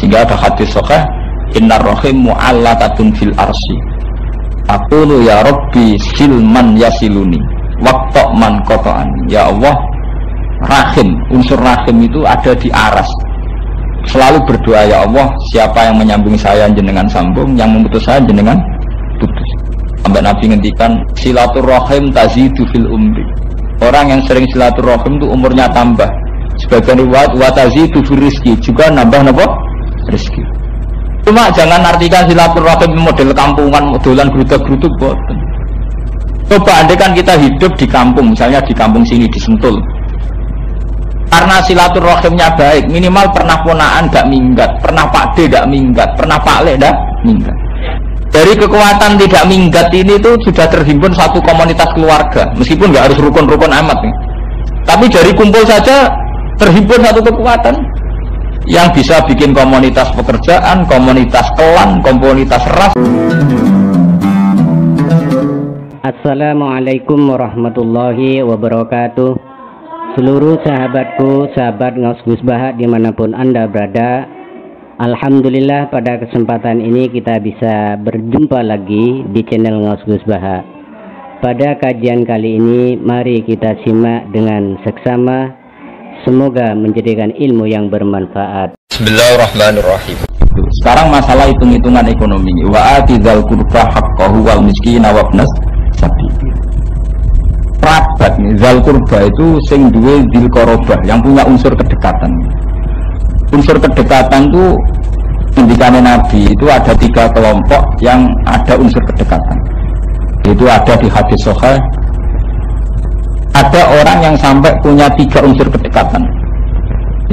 Sehingga ada hadis sahih, innar rahim mu'allaqatun fil arsy. Aqulu ya Rabbi silman yasiluni waqta man qata'ani. Ya Allah, rahim, unsur rahim itu ada di aras. Selalu berdoa, ya Allah, siapa yang menyambung saya jenengan sambung, yang memutus saya jenengan putus. Sampai Nabi ngendikan silaturrahim tazidu fil umri. Orang yang sering silaturrahim itu umurnya tambah. Sebagian riwayat wa tazidu fil rizki, juga nambah rezeki. Cuma jangan artikan silaturrahim model kampungan, modelan geruduk-geruduk boten. Coba andai kan kita hidup di kampung, misalnya di kampung sini di Sentul. Karena silaturrahimnya baik, minimal pernah ponaan gak minggat, pernah Pak D gak minggat, pernah Pak Le gak minggat. Dari kekuatan tidak minggat ini tuh sudah terhimpun satu komunitas keluarga, meskipun gak harus rukun-rukun amat nih. Tapi dari kumpul saja terhimpun satu kekuatan yang bisa bikin komunitas pekerjaan, komunitas kelan, komunitas ras. Assalamualaikum warahmatullahi wabarakatuh. Seluruh sahabatku, sahabat Ngaus Gus Baha dimanapun Anda berada, alhamdulillah pada kesempatan ini kita bisa berjumpa lagi di channel Ngaus Gus Baha. Pada kajian kali ini mari kita simak dengan seksama, semoga menjadikan ilmu yang bermanfaat. Bismillahirrahmanirrahim. Sekarang masalah hitung-hitungan ekonomi. Wa atidzal qurba haqqahu wal miskina wabnas sabil. Kerabat nih, zal kurba itu sing duwe dil korobah, yang punya unsur kedekatan. Unsur kedekatan itu indikannya Nabi itu ada 3 kelompok yang ada unsur kedekatan. Itu ada di hadis sahih. Ada orang yang sampai punya 3 unsur kedekatan.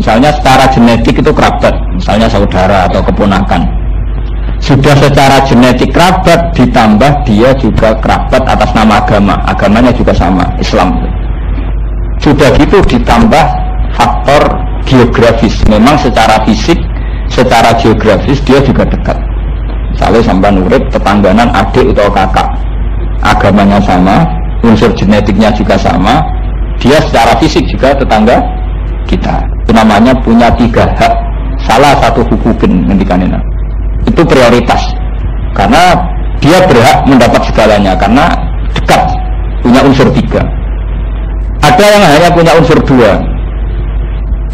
Misalnya secara genetik itu kerabat, misalnya saudara atau keponakan. Sudah secara genetik kerabat, ditambah dia juga kerabat atas nama agama, agamanya juga sama, Islam. Sudah gitu ditambah faktor geografis, memang secara fisik, secara geografis dia juga dekat. Misalnya sampai nurut tetangganan adik atau kakak, agamanya sama, unsur genetiknya juga sama, dia secara fisik juga tetangga kita. Itu namanya punya 3 hak, salah satu hukumin ngendikannya. Itu prioritas karena dia berhak mendapat segalanya karena dekat, punya unsur 3. Ada yang hanya punya unsur 2,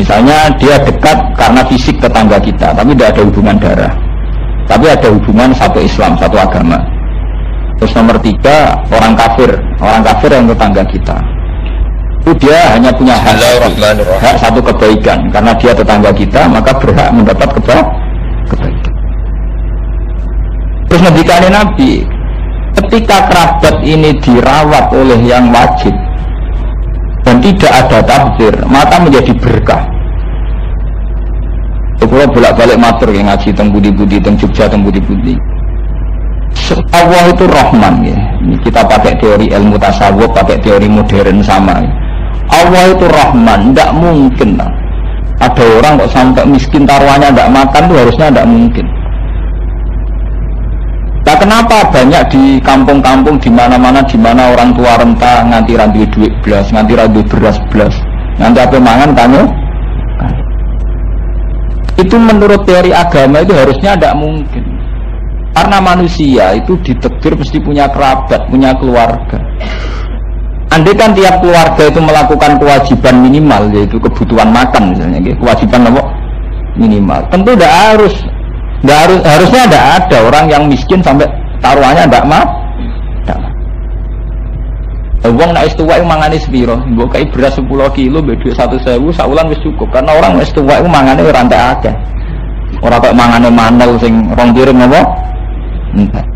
misalnya dia dekat karena fisik tetangga kita tapi tidak ada hubungan darah, tapi ada hubungan satu Islam, satu agama. Terus nomor 3, orang kafir yang tetangga kita, itu dia hanya punya hak satu kebaikan karena dia tetangga kita, maka berhak mendapat kebaikan. Terus ngendikane Nabi, ketika kerabat ini dirawat oleh yang wajib dan tidak ada tabdzir, maka menjadi berkah. Kalau bolak-balik matur yang ngaji teng budi-budi, teng Jogja, teng budi-budi. Allah itu Rahman ya. Ini kita pakai teori ilmu tasawuf, pakai teori modern sama. Ya. Allah itu Rahman, tidak mungkin lah. Ada orang kok sampai miskin taruhannya tidak makan tuh harusnya tidak mungkin. Nah, kenapa banyak di kampung-kampung di mana-mana orang tua renta nganti randu duit belas, nganti randu beras belas, nanti apa mangan kamu? Itu menurut teori agama itu harusnya tidak mungkin. Karena manusia itu ditakdir mesti punya kerabat, punya keluarga. Andai kan tiap keluarga itu melakukan kewajiban minimal, yaitu kebutuhan makan misalnya, kewajiban apa? Minimal. Tentu tidak harusnya tidak ada orang yang miskin sampai taruhannya tidak mah. Wong nek wis tuwek mangane sepiro? Mbok kei beras 10 kilo mbek dhuwit 1.000 saulan wis cukup. Karena orang wis tuwek mangane ora entek akeh. Ora kok mangane manel sing 2 piring apa? Entek.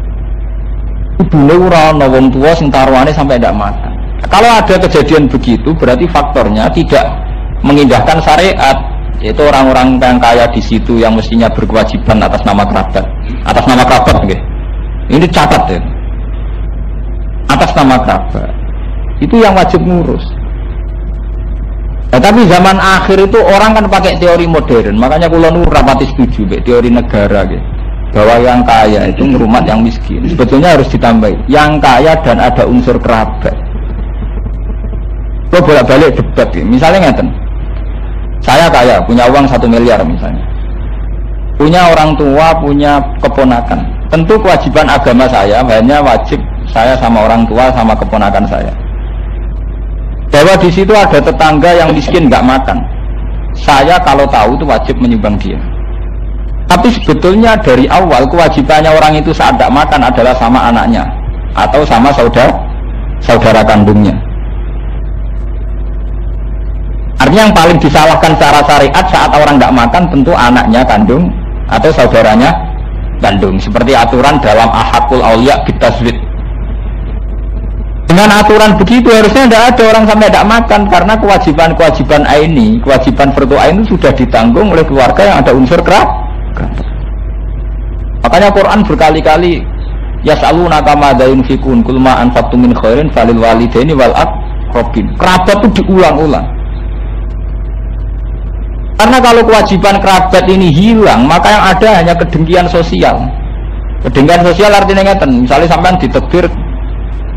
Ibune ora ana wong tuwa sing taruhane sampai tidak makan. Kalau ada kejadian begitu berarti faktornya tidak mengindahkan syariat. Yaitu orang-orang yang kaya di situ yang mestinya berkewajiban atas nama kerabat, okay. Ini catat ya, atas nama kerabat itu yang wajib ngurus. Nah, tapi zaman akhir itu orang kan pakai teori modern, makanya kula rapati setuju teori negara gitu, bahwa yang kaya itu ngerumat yang miskin. Sebetulnya harus ditambahi yang kaya dan ada unsur kerabat. Lo bolak-balik debat gitu. Misalnya ngeten, saya kaya, punya uang 1 miliar misalnya. punya orang tua, punya keponakan. Tentu kewajiban agama saya hanya wajib saya sama orang tua sama keponakan saya. Bahwa di situ ada tetangga yang miskin nggak makan, saya kalau tahu itu wajib menyumbang dia. Tapi sebetulnya dari awal kewajibannya orang itu saat tidak makan adalah sama anaknya atau sama saudara kandungnya. Artinya yang paling disalahkan secara syariat saat orang tidak makan tentu anaknya kandung atau saudaranya kandung. Seperti aturan dalam ahakul aulia bitaswid. Dengan aturan begitu harusnya tidak ada orang sampai tidak makan karena kewajiban aini, kewajiban fardu ain itu sudah ditanggung oleh keluarga yang ada unsur kerabat. Makanya Quran berkali-kali yas'alunaka madza yunfikun qul ma anfaqtum min khairin falil walidaini wal aqrabin. Kerabat itu diulang-ulang. Karena kalau kewajiban kerabat ini hilang, maka yang ada hanya kedengkian sosial. Kedengkian sosial artinya ngeten, misalnya sampean ditekdir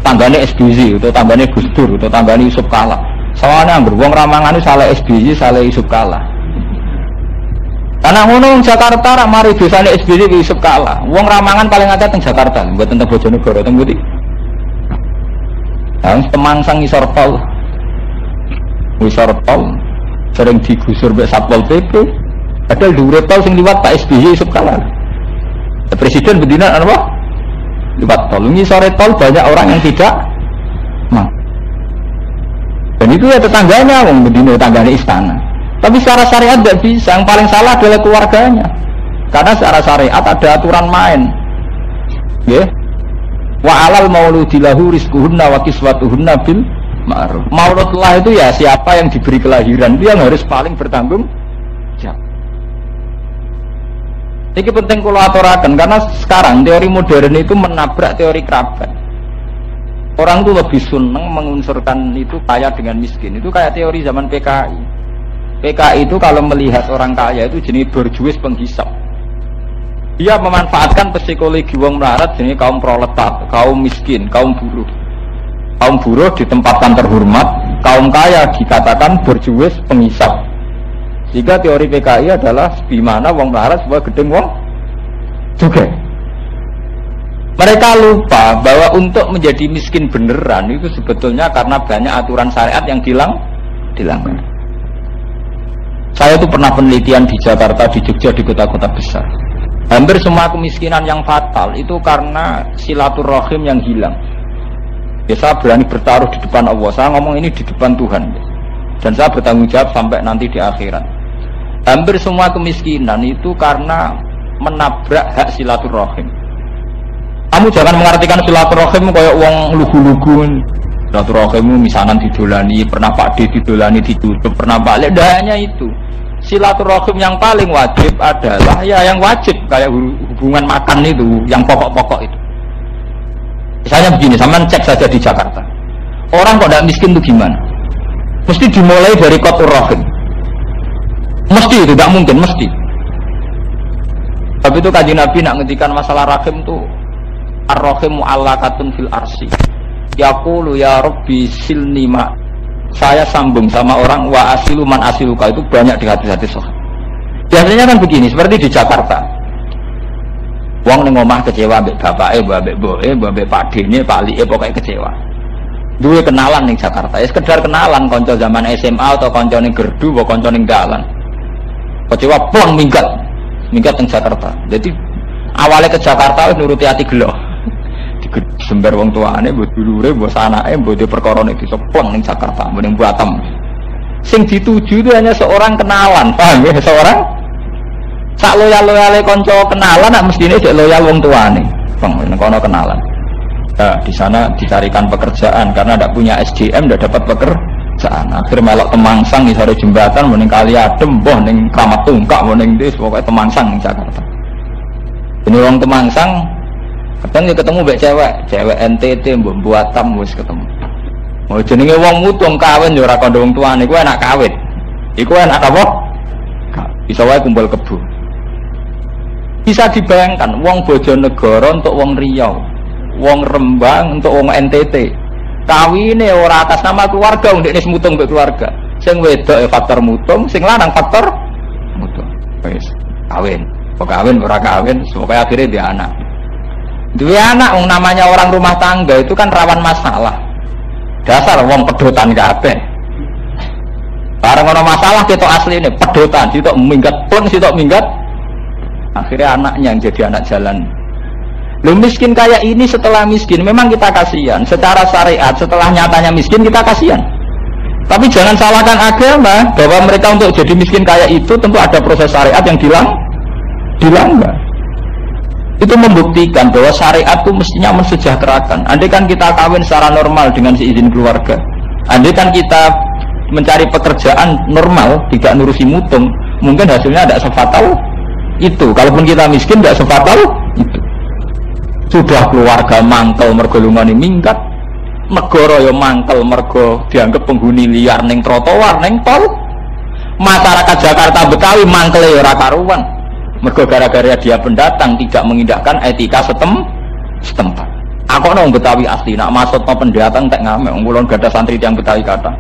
tanggane SBY atau tanggane Gus Dur atau tanggane Yusuf Kala. Soalnya anggur wong ramangane salah SBY, salah Yusuf Kala. Karena ngono Jakarta rak mari dosane SBY ke Yusuf Kala. Wong ramangan paling akeh teng Jakarta, mboten teng Bojonegoro teng pundi. Harus Temangsang isor tol. Isor tol sering digusur mbek Satpol PP. Padahal dhuwure tol sing liwat Pak SBY Yusuf Kala. Presiden bedina apa? Liwat tol. Ngisore tol banyak orang yang tidak mau. Dan itu ya tetangganya wong bedina tetanggane istana. Tapi secara syariat tidak bisa, yang paling salah adalah keluarganya. Karena secara syariat ada aturan main. Ya. Wa alal mauludi lahu rizquhunna wa kiswatuhunna bil ma'ruf. Mauludlah itu ya siapa yang diberi kelahiran, itu yang harus paling bertanggung jawab. Ini penting kalau aturakan karena sekarang teori modern itu menabrak teori kerabat. Orang itu lebih senang mengunsurkan itu kaya dengan miskin. Itu kayak teori zaman PKI. PKI itu kalau melihat orang kaya itu jenis berjuis penghisap. Dia memanfaatkan psikologi wong melarat jenis kaum proletar, kaum miskin, kaum buruh. Kaum buruh ditempatkan terhormat, kaum kaya dikatakan berjuis penghisap. Sehingga teori PKI adalah di mana wong melarat sebuah gedeng wong juga. Mereka lupa bahwa untuk menjadi miskin beneran itu sebetulnya karena banyak aturan syariat yang dilanggar. Saya itu pernah penelitian di Jakarta, di Jogja, di kota-kota besar. Hampir semua kemiskinan yang fatal itu karena silaturahim yang hilang. Ya, saya berani bertaruh di depan Allah. Saya ngomong ini di depan Tuhan. Dan saya bertanggung jawab sampai nanti di akhirat. Hampir semua kemiskinan itu karena menabrak hak silaturahim. Kamu jangan mengartikan silaturahim kayak uang lugu-lugu. Silaturahimmu misalnya didolani, pernah Pak D didolani ditutup, pernah balik, hanya itu. Silaturahim yang paling wajib adalah ya yang wajib kayak hubungan makan itu, yang pokok-pokok itu. Misalnya begini, sampean cek saja di Jakarta. Orang kok tidak miskin itu gimana? Mesti dimulai dari qatur rahim. Mesti itu, tidak mungkin, mesti. Tapi itu Kanjeng Nabi nak ngendikan masalah rahim itu ar-rahim mu'allaqatun fil arsi. Yaqulu ya Rabbi silni ma. Saya sambung sama orang wa asilu man asiluka, itu banyak di hadis-hadis sahih. Biasanya kan begini, seperti di Jakarta. Wong ning omah kecewa mbek bapake, mbek mboke, mbek padene, palike pokoke kecewa. Duwe kenalan ning Jakarta, ya sekedar kenalan kanca zaman SMA atau kanca ning gerdu, apa kanca ning dalan. Kecewa plong minggat ning Jakarta. Jadi awalnya ke Jakarta wis nuruti ati gelo. Disembar wong tuane, mbok dulure, mbok sanake, mbok de perkara nek disepleng ning Jakarta, ning Batam. Sing dituju itu hanya seorang kenalan, paham ya? Seorang sak loyal-loyale kanca kenalan nak mestine sik loyal wong tuane. Bang, nek kono kenalan. Nah, di sana dicarikan pekerjaan karena tidak punya SDM, tidak dapat pekerjaan. Akhirnya melok Temangsang di sore jembatan, mending kali adem, boh ning Kramat Tungkak, mending dis, pokoknya Temangsang ning Jakarta. Ini orang Temangsang, kadang dia ketemu mbek cewek NTT, mbok Batam wis ketemu. Oh jenenge wong mutung kawin yo ora kandha wong tuane, iku enak kawin. Iku enak apa? Bisa wae kumpul kebo. Bisa dibayangkan wong Bojonegoro untuk wong Riau, wong Rembang untuk wong NTT. Kawine ora atas nama keluarga, ndekne mutung mbek keluarga. Sing wedok faktor mutung, sing lanang faktor mutung. Wis kawin. kawin ora kawin, supaya akhirnya dia anak. Dia anak, namanya orang rumah tangga itu kan rawan masalah. Dasar wong pedotan kabeh. Bareng ono masalah kita asli ini pedotan, sitok minggat pleng, sitok minggat. Akhirnya anaknya yang jadi anak jalan. Lu miskin kayak ini setelah miskin, memang kita kasihan. Secara syariat, setelah nyatanya miskin kita kasihan. Tapi jangan salahkan agama bahwa mereka untuk jadi miskin kayak itu tentu ada proses syariat yang dilanggar. Itu membuktikan bahwa syariat itu mestinya mensejahterakan. Andai kan kita kawin secara normal dengan seizin keluarga, andai kan kita mencari pekerjaan normal, tidak nurusi mutung, mungkin hasilnya tidak sefatal itu. Kalaupun kita miskin tidak sefatal itu. Sudah keluarga mangkel mergo lungane minggat, negara ya mangkel mergo dianggap penghuni liar ning trotoar ning tol. Masyarakat Jakarta Betawi mangkel ya ora karuan. Mergo gara-gara dia pendatang tidak mengindahkan etika setempat. Aku nang Betawi asli, nak maksudno pendatang tak ngamek. Wong kula gadah santri tiyang Betawi kata.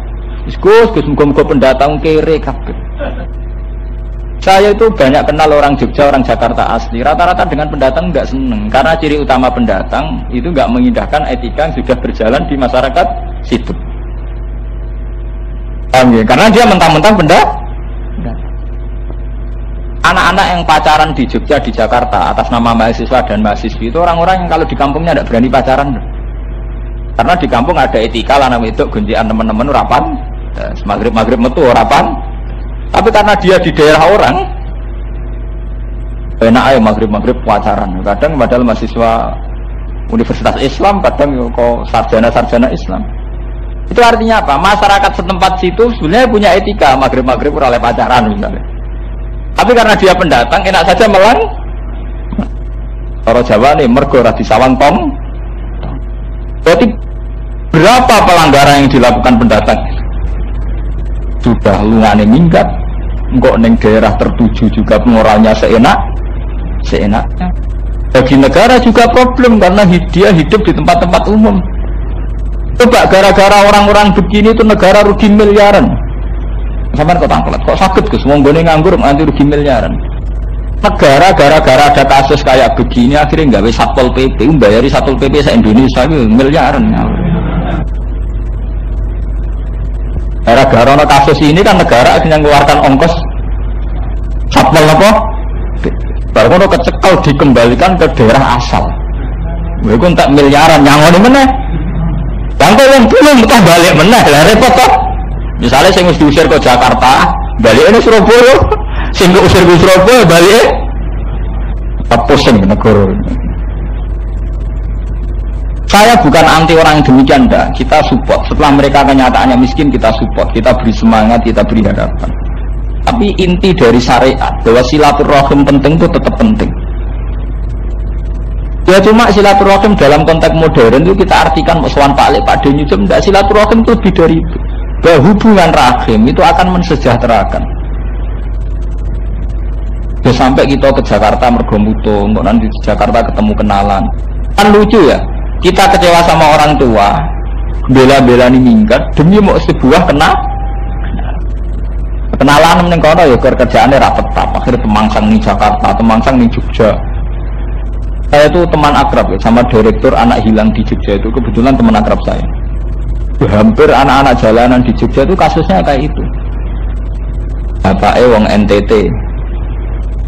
Wis Gus muga-muga pendatang kere kabeh. Saya itu banyak kenal orang Jogja, orang Jakarta asli. Rata-rata dengan pendatang enggak seneng karena ciri utama pendatang itu enggak mengindahkan etika yang sudah berjalan di masyarakat situ. Karena dia mentang-mentang pendatang. Anak-anak yang pacaran di Jogja, di Jakarta atas nama mahasiswa dan mahasiswi itu orang-orang yang kalau di kampungnya tidak berani pacaran. Karena di kampung ada etika lanang wedok gonjekan teman-teman rapan, maghrib metu rapan. Tapi karena dia di daerah orang, enak aja maghrib pacaran. Kadang padahal mahasiswa Universitas Islam, kadang kok sarjana Islam. Itu artinya apa? Masyarakat setempat situ sebenarnya punya etika maghrib oleh pacaran misalnya. Tapi karena dia pendatang, enak saja melang. Orang Jawa nih mergo ora disawang tong. Berarti berapa pelanggaran yang dilakukan pendatang? Sudah lungane minggat, kok neng daerah tertuju juga moralnya seenaknya. Bagi negara juga problem karena dia hidup di tempat-tempat umum. Coba gara-gara orang-orang begini itu negara rugi miliaran. Sampai kok tangklet, kok sakit Gus, wong gone nganggur nganti rugi miliaran. Negara gara-gara ada kasus kayak begini akhirnya nggawe Satpol PP, mbayari Satpol PP se-Indonesia itu miliaran. Gara-gara kasus ini kan negara yang mengeluarkan ongkos Satpol apa? Baru kecekel dikembalikan ke daerah asal. Iku entek miliaran nyangoni meneh. Bang kok wong belum tak balik meneh, lah repot toh. Misalnya sing wis diusir ke Jakarta, balik ini Surabaya. Sing diusir ke Surabaya balik pusing negara. Saya bukan anti orang yang demikian, enggak. Kita support. Setelah mereka kenyataannya miskin, kita support. Kita beri semangat, kita beri harapan. Tapi inti dari syariat bahwa silaturahim penting itu tetap penting. Ya cuma silaturahim dalam konteks modern itu kita artikan Muswan Pak Lek, Pak Denyujem, enggak, silaturahim itu lebih dari itu. Bahwa hubungan rahim itu akan mensejahterakan. Ya sampai kita ke Jakarta mergomuto, untuk nanti di Jakarta ketemu kenalan. Kan lucu ya, kita kecewa sama orang tua, bela-bela ini minggat demi mau sebuah kenalan ning kono ya kerjaannya rapet tetap. Akhirnya temangsang ning Jakarta, temangsang ning Jogja. Saya itu teman akrab ya, sama direktur anak hilang di Jogja itu kebetulan teman akrab saya. Hampir anak-anak jalanan di Jogja itu kasusnya kayak itu. Bapaknya wong NTT,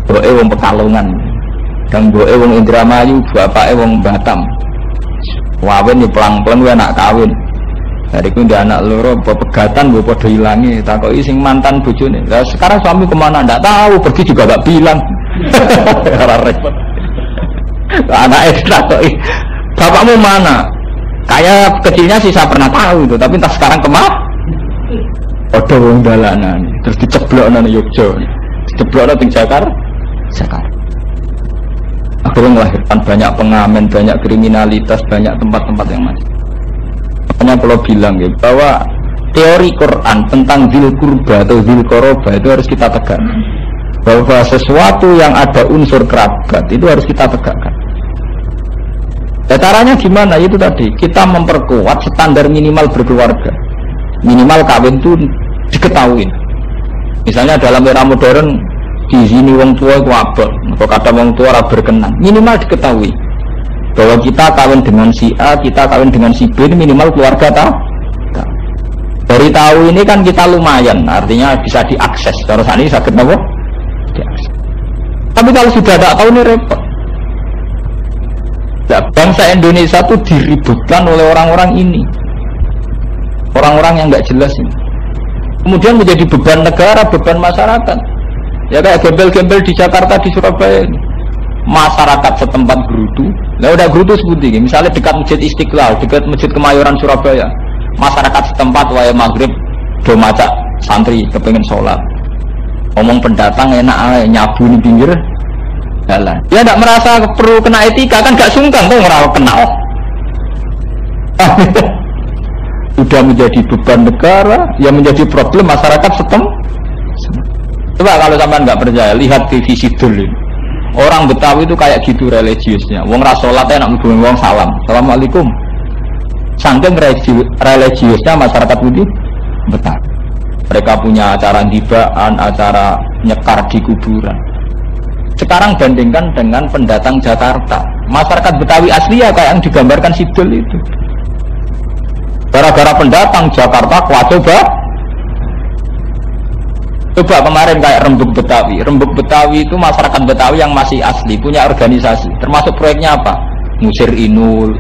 boke wong Pekalongan, dan boke wong Indramayu, bapaknya wong Batam. Wawen ya pelang-pelang anak kawin. Dari itu dia anak loro, pegatan gue podo hilangi. Takoki sing mantan bojone. Nah, sekarang suami kemana? Nggak tahu, pergi juga nggak bilang. Repot. Anaknya takoki, bapakmu mana? Kayak kecilnya sih saya pernah tahu itu, tapi entah sekarang kemana? Podo wong dalanan, terus diceblokno nang Yogyakarta, diceblokno teng Jakarta. Akhirnya melahirkan banyak pengamen, banyak kriminalitas, banyak tempat-tempat yang macam. Makanya kalau bilang ya, bahwa teori Quran tentang zil kurba atau zil koroba itu harus kita tegakkan. Bahwa sesuatu yang ada unsur kerabat itu harus kita tegakkan. Ya, caranya gimana? Itu tadi, kita memperkuat standar minimal berkeluarga. Minimal kawin itu diketahui. Misalnya dalam era modern, diizini wong tua itu abot, atau kata wong tua ora berkenan. Minimal diketahui bahwa kita kawin dengan si A, kita kawin dengan si B, ini minimal keluarga tahu. Dari tahu ini kan kita lumayan, artinya bisa diakses. Terus ini sakit apa? Diakses. Tapi kalau sudah tidak tahu ini repot. Nah, bangsa Indonesia itu diributkan oleh orang-orang ini, orang-orang yang nggak jelas ini. Kemudian menjadi beban negara, beban masyarakat. Ya kayak gembel-gembel di Jakarta, di Surabaya ini. Masyarakat setempat gerutu. Nah udah gerutu seperti ini. Misalnya dekat Masjid Istiqlal, dekat Masjid Kemayoran Surabaya. Masyarakat setempat waya maghrib do macak santri kepengen sholat. Ngomong pendatang enak aja nyabu di pinggir jalan. Dia tidak merasa perlu kena etika kan gak sungkan tuh ngerawat kenal. Sudah menjadi beban negara, yang menjadi problem masyarakat setempat. Coba kalau sampean nggak percaya, lihat TV Sidul. Orang Betawi itu kayak gitu religiusnya. Wong ra salat enak mlebu wong salam. Assalamualaikum. Saking religiusnya masyarakat Budi Betawi. Mereka punya acara dibaan, acara nyekar di kuburan. Sekarang bandingkan dengan pendatang Jakarta. Masyarakat Betawi asli ya kayak yang digambarkan Sidul itu. Gara-gara pendatang Jakarta coba kemarin kayak Rembuk Betawi. Rembuk Betawi itu masyarakat Betawi yang masih asli, punya organisasi. Termasuk proyeknya apa? Ngusir Inul,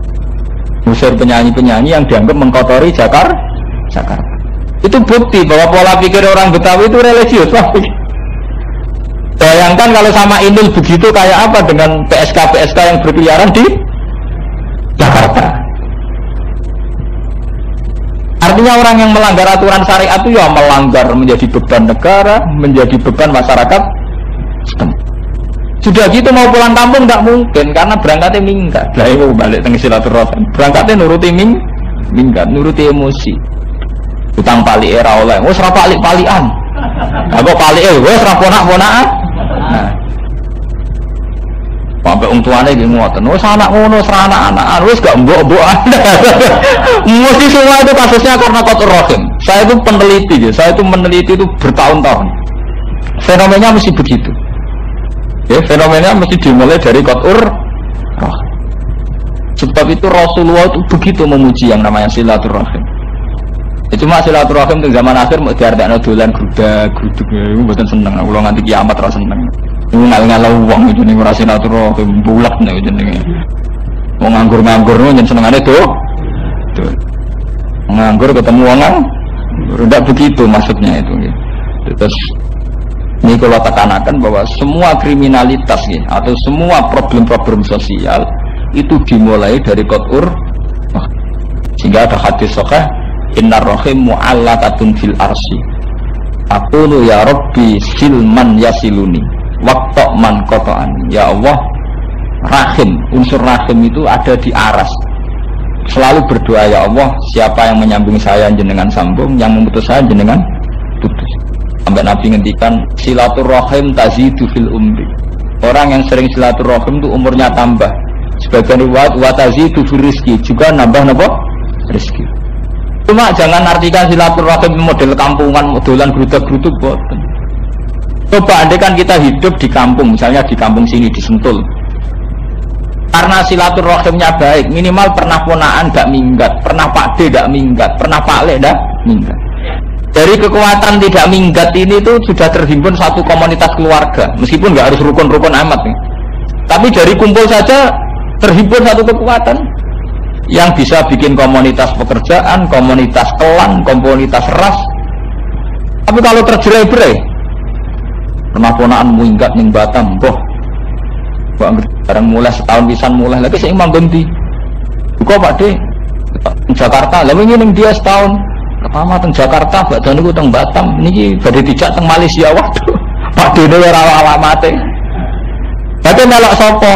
ngusir penyanyi-penyanyi yang dianggap mengkotori Jakarta. Itu bukti bahwa pola pikir orang Betawi itu religius. Bayangkan kalau sama Inul begitu kayak apa dengan PSK yang berkeliaran di Jakarta. Artinya orang yang melanggar aturan syariat itu ya melanggar, menjadi beban negara, menjadi beban masyarakat. Sudah gitu mau pulang kampung tidak mungkin karena berangkatnya minggat. Lah itu balik teng silaturahim. Berangkatnya nuruti minggat, nuruti emosi. Utang palik era oleh, wes ra palik-palikan. Apa palik wes ra ponak-ponakan. Nah. Sampai wong tuane iki ngoten, wis anak ngono, anak-anak wis gak mbok-mbokan. Mesti semua itu kasusnya karena kotor rahim. Saya itu peneliti, saya itu meneliti itu bertahun-tahun. Fenomenanya mesti begitu. Ya, fenomenanya mesti dimulai dari kotor rahim. Sebab itu Rasulullah itu begitu memuji yang namanya silaturahim. Ya, cuma silaturahim di zaman akhir mau diartekno dolan gruduk itu mboten seneng. Kula nganti kiamat ra seneng. Ngal-ngalau wong itu ning ora silaturahim bulat nek jenenge. Wong nganggur-nganggur nyen senengane tuh. Nganggur ketemu wong tidak begitu maksudnya itu. Terus ini kalau tekanakan bahwa semua kriminalitas atau semua problem-problem sosial itu dimulai dari kotor. Sehingga ada hadis sahih, innar rahim mu'allaqatun fil arsy. Aqulu ya rabbi silman yasiluni. Waktu man kotoan, ya Allah, rahim, unsur rahim itu ada di aras. Selalu berdoa ya Allah, siapa yang menyambung saya jenengan sambung, yang memutus saya jenengan putus. Sampai Nabi ngendikan silaturahim tazidu fil umri. Orang yang sering silaturahim itu umurnya tambah. Sebagian riwayat wa tazidu fil rizki, juga nambah rezeki. Cuma jangan artikan silaturahim model kampungan, modelan geruduk-geruduk boten. Coba andai kan kita hidup di kampung, misalnya di kampung sini di Sentul. Karena silaturahimnya baik, minimal pernah ponaan tidak minggat, pernah Pak D tidak minggat, pernah Pak Le tidak minggat. Dari kekuatan tidak minggat ini tuh sudah terhimpun satu komunitas keluarga, meskipun nggak harus rukun-rukun amat nih. Tapi dari kumpul saja terhimpun satu kekuatan yang bisa bikin komunitas pekerjaan, komunitas kelan, komunitas ras. Tapi kalau terjerai-berai, pernah ponaan minggat ning Batam, boh. Barang mulai setahun pisan mulai lagi saya imam ganti. Kok Pak D di Jakarta, lalu ini dia setahun. Pertama teng Jakarta, badan niku teng Batam, niki badhe dijak teng Malaysia. Waduh, Pak D ora alamate. Badhe melok sapa?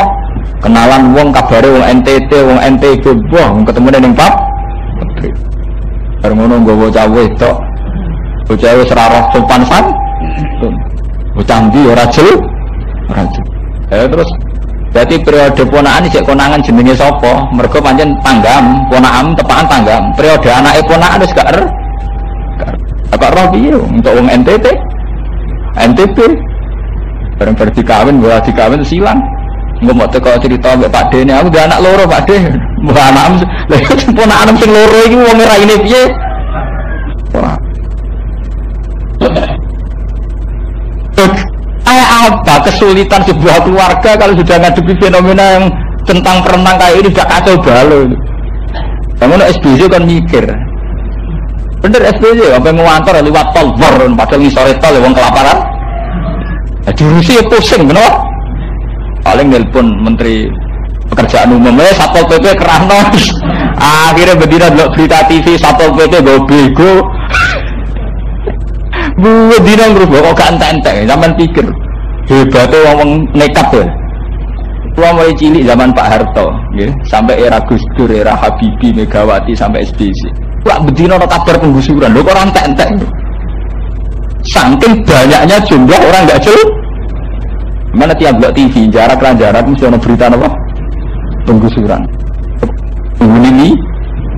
Kenalan wong kabare wong NTT, wong NTB, wong ketemu ning Pak. Bareng ngono nggawa cah wedok. Bocah wis ora roh sopan santun. Utambi ora jel. Terus berarti periode ponaan iki konangan jenenge sapa? Mergo pancen tanggam, ponaan tepakan tanggam. Periode anake ponaan wis gak Kok roh piye untuk wong NTT? NTB. Bareng dikawin, bola dikawin silang. Nggak mau teko cerita mbek Pak D ini, aku udah anak loro Pak D. Mbok anak, lha ponakan sing loro iki wong raine piye? Ora. Kayak apa kesulitan sebuah keluarga kalau sudah ngadepi fenomena yang tentang perenang kayak ini udah kacau balau. Kamu SBY kan mikir. Bener SBY apa ngantor lewat tol padahal ngisore tol wong kelaparan. Jurusi pusing kenapa? Paling nelpon Menteri Pekerjaan Umum, Satpol PP kerahno. Akhirnya berdiri delok berita TV Satpol PP go bego. Bu dina ngrubah kok gak entek-entek, zaman pikir. Hebate wong nekat ya. Kuwi mulai cilik zaman Pak Harto, nggih, sampai era Gus Dur, era Habibie, Megawati sampai SBY. Wah, bedino ana kabar penggusuran, lho kok ora entek-entek. Saking banyaknya jumlah orang enggak jelas. Mana tiap blok TV jarak mesti ada berita apa? Penggusuran. Ini,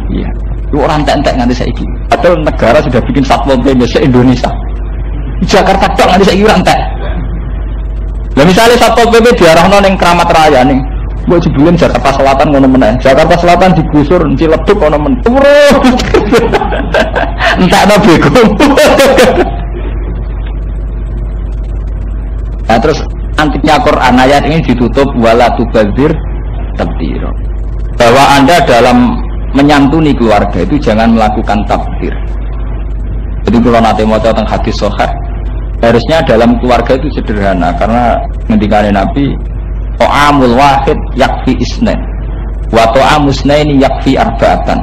iya. Itu orang entek-entek nganti saiki. Padahal negara sudah bikin satpol pp se-Indonesia. Jakarta tok nganti saiki ora entek. Lah misalnya satpol pp diarahno ning Kramat Raya ning mbok jebulin Jakarta Selatan ngono meneh. Jakarta Selatan digusur Ciledug ngono meneh. Entekno bego. Nah terus antiknya Quran ayat ini ditutup wala tubadzir tabdzira. Bahwa Anda dalam menyantuni keluarga itu jangan melakukan tabdzir. Jadi kalau nanti mau tentang hadis sahih, harusnya dalam keluarga itu sederhana karena ngendikane Nabi ta'amul wahid yakfi isnain wa ta'amus isnaini yakfi arba'atan.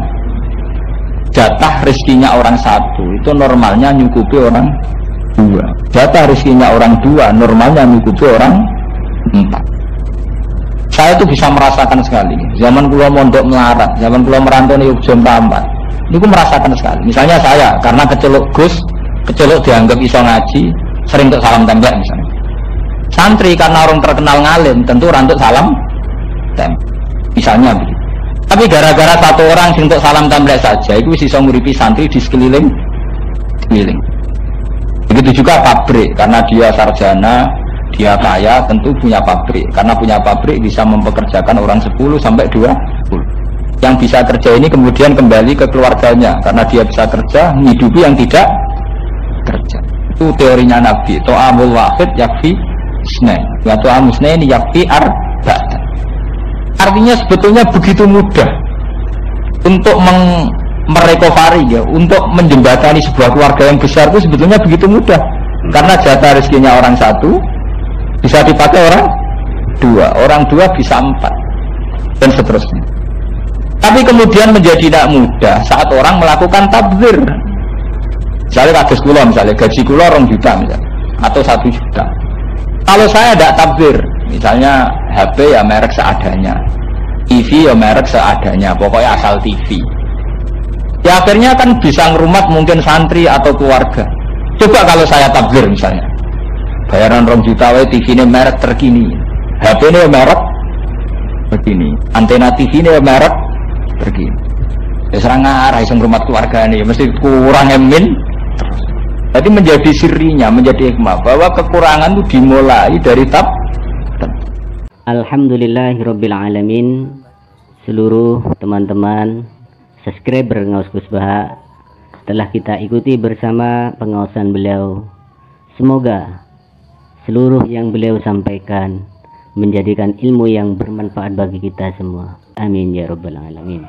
Jatah rezekinya orang satu itu normalnya nyukupi orang dua. Jatah rezekinya orang dua normalnya nyukupi orang empat. Saya itu bisa merasakan sekali. Zaman kula mondok melarat, zaman kula merantau nih jam 4. Ini aku merasakan sekali. Misalnya saya karena keceluk Gus, keceluk dianggap iso ngaji, sering untuk salam templek misalnya. Santri karena orang terkenal ngalim, tentu rantuk salam templek. Misalnya begitu. Tapi gara-gara satu orang sing untuk salam templek saja, itu bisa nguripi santri di sekeliling. Begitu juga pabrik, karena dia sarjana, dia kaya, tentu punya pabrik. Karena punya pabrik bisa mempekerjakan orang 10 sampai 20. Yang bisa kerja ini kemudian kembali ke keluarganya, karena dia bisa kerja, menghidupi yang tidak kerja. Itu teorinya Nabi. Ta'amul wahid yakfi isnain, wa ta'amus isnaini yakfi arba'atan. Artinya sebetulnya begitu mudah untuk merecovery ya, untuk menjembatani sebuah keluarga yang besar itu sebetulnya begitu mudah. Karena jatah rezekinya orang satu bisa dipakai orang dua bisa 4 dan seterusnya. Tapi kemudian menjadi tidak mudah saat orang melakukan tabdzir. Misalnya kados kula, misalnya gaji kula 2 juta misalnya, atau 1 juta. Kalau saya tidak tabdzir, misalnya HP ya merek seadanya, TV ya merek seadanya, pokoknya asal TV. Ya akhirnya kan bisa ngerumat mungkin santri atau keluarga. Coba kalau saya tabdzir misalnya, bayaran 2 juta TV ini merek terkini, HP ini merek begini, antena TV ini merek begini. Ya serang ngarah iseng rumah keluarga ini, mesti kurang emin. Jadi menjadi sirinya, menjadi hikmah bahwa kekurangan itu dimulai dari Alhamdulillahirabbil alamin. Seluruh teman-teman subscriber Ngaus Gus Baha telah kita ikuti bersama pengawasan beliau. Semoga seluruh yang beliau sampaikan menjadikan ilmu yang bermanfaat bagi kita semua. Amin ya rabbal alamin.